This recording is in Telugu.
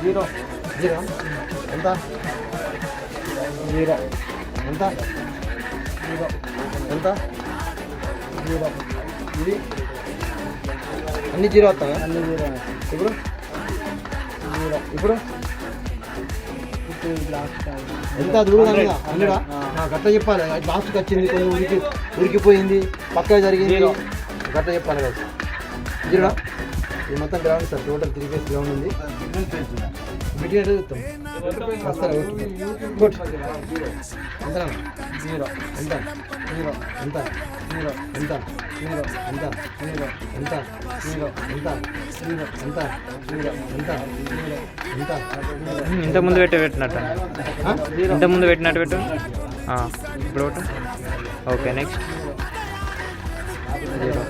జీరో జీరో ఎంత జీరో ఎంత జీరో ఎంత జీరో ఇది అన్ని జీరో వస్తావా అన్ని జీరో ఇప్పుడు జీరో ఇప్పుడు ఇప్పుడు లాస్ట్ ఎంత దూరం హండ్రెడా గట్ట చెప్పాలి లాస్ట్కి వచ్చింది కొంచెం ఉరికిపోయింది పక్కా జరిగింది జీరో. గట్ట చెప్పాలి కదా జీరోడా ఇది మొత్తం ground sir total 3 face ground ఉంది బిడ్డ చూస్తాం వస్తారా గుడ్ ఎంత జీరో ఎంత జీరో ఎంత జీరో ఎంత జీరో ఎంత జీరో ఎంత జీరో ఎంత జీరో ఎంత జీరో ఎంత ఎంత ఇంత ముందు పెట్టినట్టు ఆ? ఇంత ముందు పెట్టినట్టు పెట్టు ఇప్పుడు పెట్టు ఓకే నెక్స్ట్ జీరో